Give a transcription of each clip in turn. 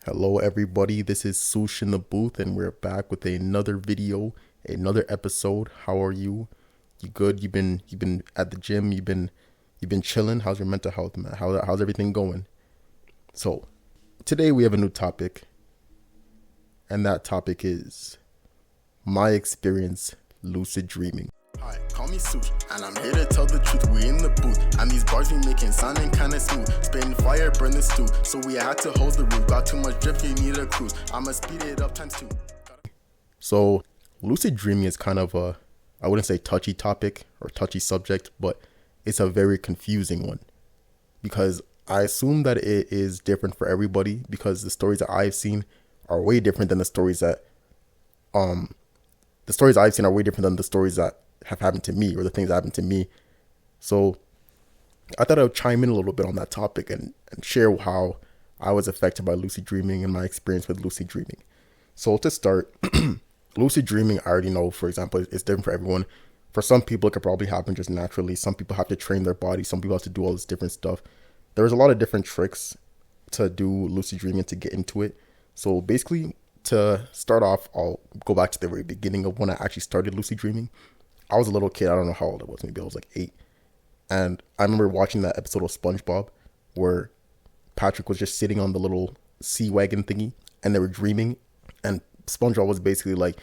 Hello everybody, this is Sush in the booth and we're back with another video, another episode. How are you? You good? You've been at the gym, you've been chilling. How's your mental health, man? How's everything going? So, today we have a new topic, and that topic is my experience lucid dreaming. Hi, call me Sush, and I'm here to tell the truth. We in the booth, and these bars we making sounding kinda smooth. Spitting fire, burn the stew, so we had to hold the roof. Got too much drip, you need a cruise. I'ma speed it up times 2. So, lucid dreaming is kind of I wouldn't say touchy topic or touchy subject, but it's a very confusing one because I assume that it is different for everybody because the stories that I've seen are way different than the stories I've seen are way different than the stories that have happened to me or the things that happened to me. So I thought I would chime in a little bit on that topic and share how I was affected by lucid dreaming and my experience with lucid dreaming. So to start, lucid dreaming, I already know, for example, it's different for everyone. For some people, it could probably happen just naturally. Some people have to train their body. Some people have to do all this different stuff. There's a lot of different tricks to do lucid dreaming to get into it. So basically, to start off, I'll go back to the very beginning of when I actually started lucid dreaming. I was a little kid. I don't know how old I was. Maybe I was like 8. And I remember watching that episode of SpongeBob where Patrick was just sitting on the little sea wagon thingy and they were dreaming. And SpongeBob was basically like,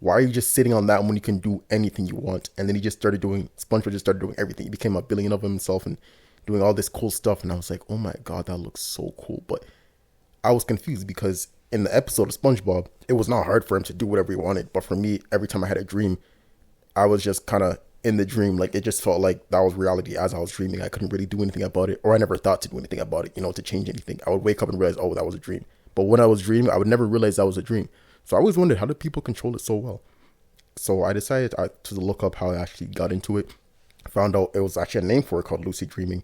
why are you just sitting on that when you can do anything you want? And then SpongeBob just started doing everything. He became a billion of himself and doing all this cool stuff. And I was like, oh my God, that looks so cool. But I was confused because in the episode of SpongeBob, it was not hard for him to do whatever he wanted. But for me, every time I had a dream, I was just kind of in the dream. Like, it just felt like that was reality as I was dreaming. I couldn't really do anything about it, or I never thought to do anything about it, to change anything. I would wake up and realize, oh, that was a dream. But when I was dreaming, I would never realize that was a dream. So I always wondered, how did people control it so well? So I decided to look up how I actually got into it. I found out it was actually a name for it called lucid dreaming.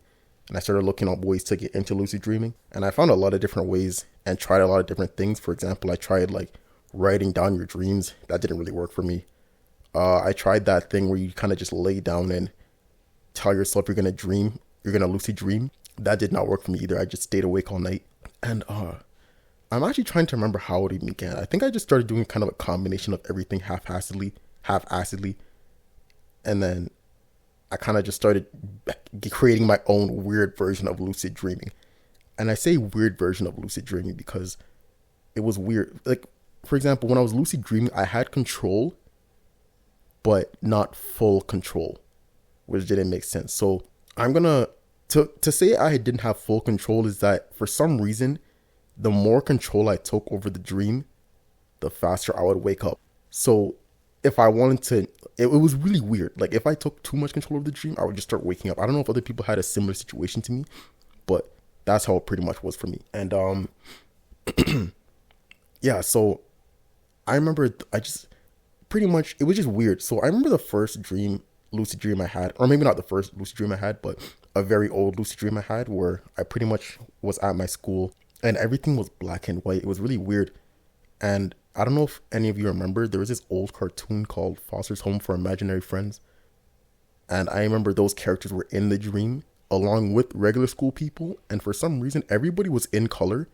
And I started looking up ways to get into lucid dreaming. And I found a lot of different ways and tried a lot of different things. For example, I tried like writing down your dreams. That didn't really work for me. I tried that thing where you kind of just lay down and tell yourself you're going to lucid dream. That did not work for me either. I just stayed awake all night. And I'm actually trying to remember how it even began. I think I just started doing kind of a combination of everything half-assedly. And then I kind of just started creating my own weird version of lucid dreaming. And I say weird version of lucid dreaming because it was weird. Like, for example, when I was lucid dreaming, I had control, but not full control, which didn't make sense. So I'm to say I didn't have full control is that for some reason, the more control I took over the dream, the faster I would wake up. So if I wanted to, it was really weird. Like, if I took too much control of the dream, I would just start waking up. I don't know if other people had a similar situation to me, but that's how it pretty much was for me. And yeah, so I remember it was just weird. So I remember the first lucid dream I had, or maybe not the first lucid dream I had, but a very old lucid dream I had where I pretty much was at my school and everything was black and white. It was really weird. And I don't know if any of you remember, there was this old cartoon called Foster's Home for Imaginary Friends. And I remember those characters were in the dream along with regular school people. And for some reason, everybody was in color,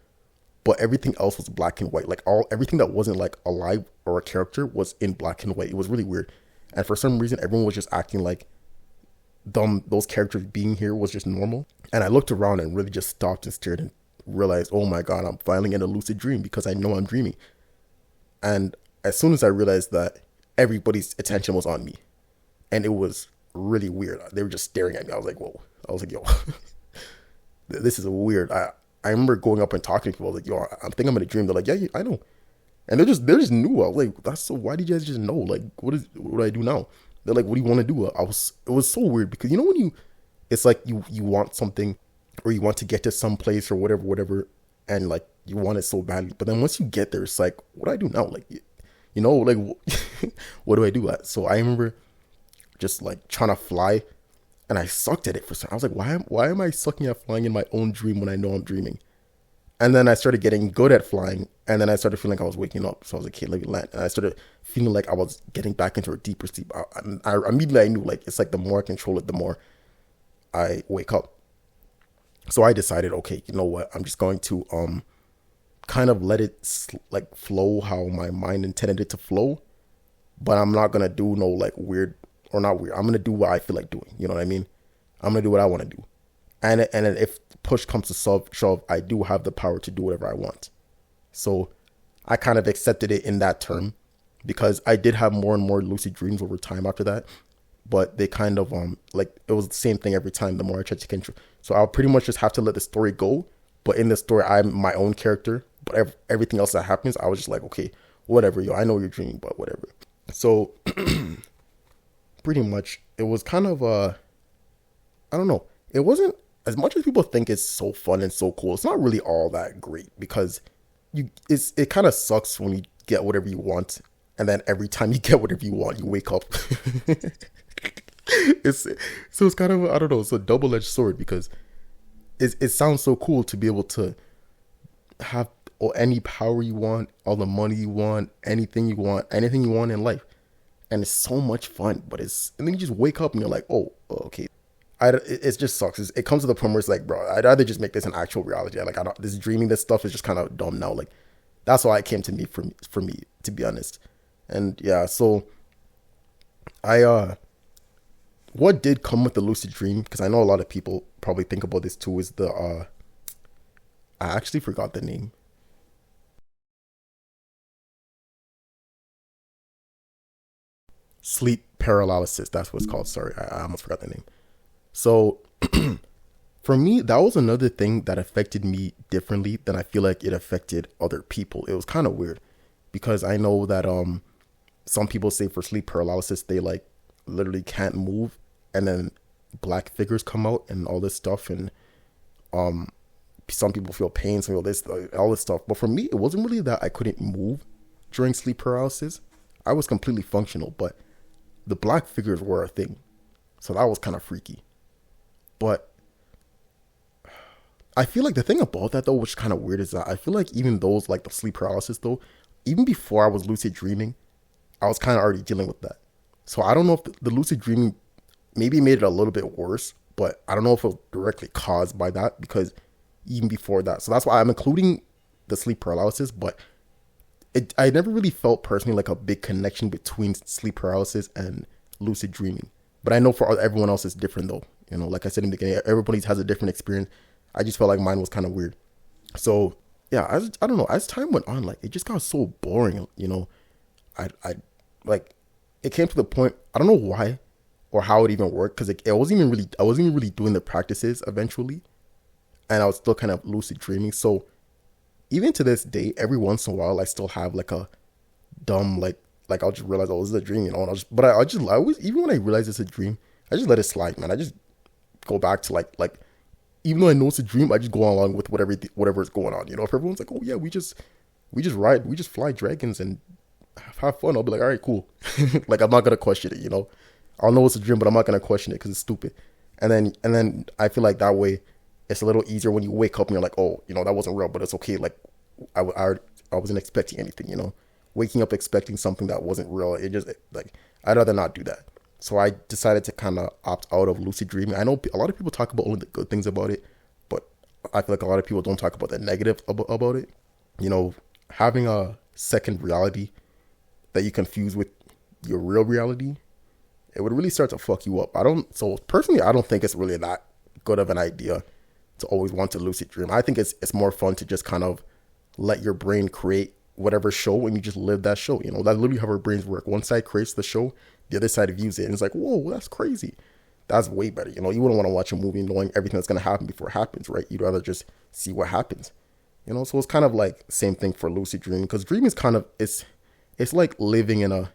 but everything else was black and white. Like everything that wasn't like alive or a character was in black and white. It was really weird. And for some reason, everyone was just acting like those characters being here was just normal. And I looked around and really just stopped and stared and realized, oh my God, I'm finally in a lucid dream because I know I'm dreaming. And as soon as I realized that, everybody's attention was on me. And it was really weird. They were just staring at me. I was like, whoa. I was like, yo, this is weird. I remember going up and talking to people. I was like, yo, I think I'm in a dream. They're like, yeah, I know. And they just knew. I was like, why did you guys just know? Like, what do I do now? They're like, what do you want to do? It was so weird because when it's like you want something or you want to get to some place or whatever. And like, you want it so badly. But then once you get there, it's like, what do I do now? Like, like, what do I do? So I remember just like trying to fly and I sucked at it for some. I was like, why am I sucking at flying in my own dream when I know I'm dreaming? And then I started getting good at flying. And then I started feeling like I was waking up. So I was like, okay, let me land. And I started feeling like I was getting back into a deeper sleep. I immediately knew, like, it's like the more I control it, the more I wake up. So I decided, okay, you know what? I'm just going to kind of let it like flow how my mind intended it to flow, but I'm not gonna do no like weird or not weird. I'm gonna do what I feel like doing. You know what I mean? I'm gonna do what I want to do, and then if push comes to shove, I do have the power to do whatever I want. So I kind of accepted it in that term because I did have more and more lucid dreams over time after that, but they kind of like it was the same thing every time. The more I tried to control, so I'll pretty much just have to let the story go. But in the story, I'm my own character. But everything else that happens, I was just like, okay, whatever, yo, I know you're dreaming, but whatever. So pretty much, it was kind of I don't know. It wasn't as much as people think it's so fun and so cool. It's not really all that great because it kind of sucks when you get whatever you want, and then every time you get whatever you want, you wake up. It's kind of, I don't know, it's a double-edged sword because it sounds so cool to be able to have any power you want, all the money you want, anything you want in life, and it's so much fun. But and then you just wake up and you're like, oh, okay. It just sucks. It comes to the point where it's like, bro, I'd rather just make this an actual reality. Like, this dreaming, this stuff is just kind of dumb now. Like, that's why it came to me for me, to be honest. And yeah, so what did come with the lucid dream? Because I know a lot of people probably think about this too. Is I actually forgot the name. Sleep paralysis. That's what it's called. Sorry, I almost forgot the name. So for me, that was another thing that affected me differently than I feel like it affected other people. It was kind of weird because I know that some people say for sleep paralysis they like literally can't move, and then black figures come out and all this stuff, and some people feel pain, some people all this stuff. But for me, it wasn't really that I couldn't move during sleep paralysis. I was completely functional, but the black figures were a thing, so that was kind of freaky. But I feel like the thing about that though, which is kind of weird, is that I feel like even those like the sleep paralysis though, even before I was lucid dreaming, I was kind of already dealing with that. So I don't know if the lucid dreaming maybe made it a little bit worse, but I don't know if it was directly caused by that because even before that. So that's why I'm including the sleep paralysis, but I never really felt personally like a big connection between sleep paralysis and lucid dreaming. But I know for everyone else it's different though. You know, like I said in the beginning, everybody has a different experience. I just felt like mine was kind of weird. So yeah, I don't know. As time went on, like it just got so boring. You know, I like it came to the point. I don't know why or how it even worked because I wasn't even really doing the practices eventually, and I was still kind of lucid dreaming. So even to this day, every once in a while, I still have like a dumb like I'll just realize, oh, this is a dream, you know. And I always even when I realize it's a dream, I just let it slide, man. I just go back to like even though I know it's a dream, I just go along with whatever is going on. You know, if everyone's like, oh yeah, we just fly dragons and have fun, I'll be like, all right, cool. Like I'm not gonna question it. You know, I'll know it's a dream, but I'm not gonna question it because it's stupid. And then I feel like that way it's a little easier when you wake up and you're like, oh, you know, that wasn't real, but it's okay. Like I wasn't expecting anything, you know. Waking up expecting something that wasn't real, it just like I'd rather not do that. So I decided to kind of opt out of lucid dreaming. I know a lot of people talk about only the good things about it, but I feel like a lot of people don't talk about the negative about it. You know, having a second reality that you confuse with your real reality, it would really start to fuck you up. So personally, I don't think it's really that good of an idea to always want to lucid dream. I think it's more fun to just kind of let your brain create whatever show and you just live that show. You know, that's literally how our brains work. One side creates the show, the other side views it, and it's like, whoa, that's crazy. That's way better. You know, you wouldn't want to watch a movie knowing everything that's going to happen before it happens, right? You'd rather just see what happens. You know, so it's kind of like same thing for lucid dreaming, because dreaming is kind of, it's like living in a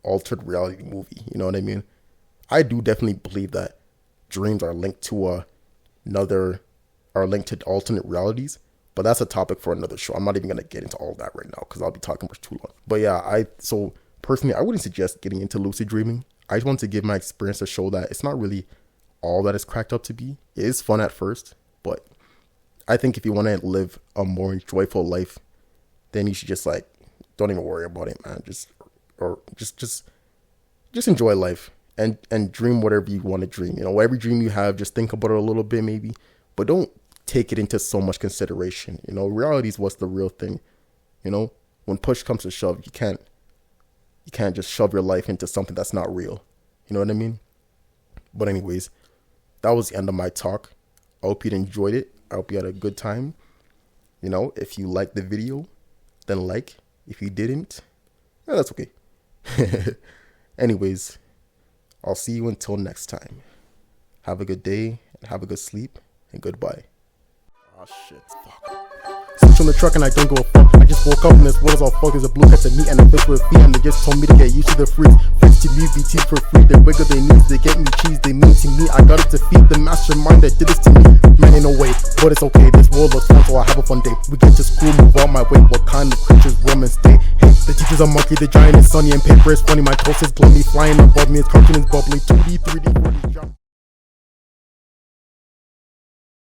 altered reality movie. You know what I mean? I do definitely believe that dreams are linked to alternate realities, but that's a topic for another show. I'm not even going to get into all that right now because I'll be talking for too long. But yeah, so personally, I wouldn't suggest getting into lucid dreaming. I just want to give my experience to show that it's not really all that it's cracked up to be. It is fun at first, but I think if you want to live a more joyful life, then you should just like, don't even worry about it, man. Just enjoy life and dream whatever you want to dream. You know, every dream you have, just think about it a little bit maybe, but don't take it into so much consideration. You know, reality is what's the real thing. You know, when push comes to shove, you can't just shove your life into something that's not real. You know what I mean? But anyways, that was the end of my talk. I hope you enjoyed it. I hope you had a good time. You know, if you liked the video, then like. If you didn't, yeah, that's okay. Anyways, I'll see you until next time. Have a good day and have a good sleep and goodbye. Oh shit, fuck. Switch on the truck and I don't give a fuck. I just woke up in this world, all fuckers are blue cuts of meat and a fish with feet, and they just told me to get used to the fruits. Friends to me, BTs for free. They wiggle their knees, they get me cheese, they mean to me. I gotta defeat the mastermind that did this to me. Man, ain't no way, but it's okay. This world looks fun, so I have a fun day. We get to school, move out my way. What kind of creatures roam and stay? Hey, the teacher's a monkey, the giant is sunny, and paper is funny. My toast is gloomy, flying above me, his cartoon is bubbly. 2D, 3D, 4D jump.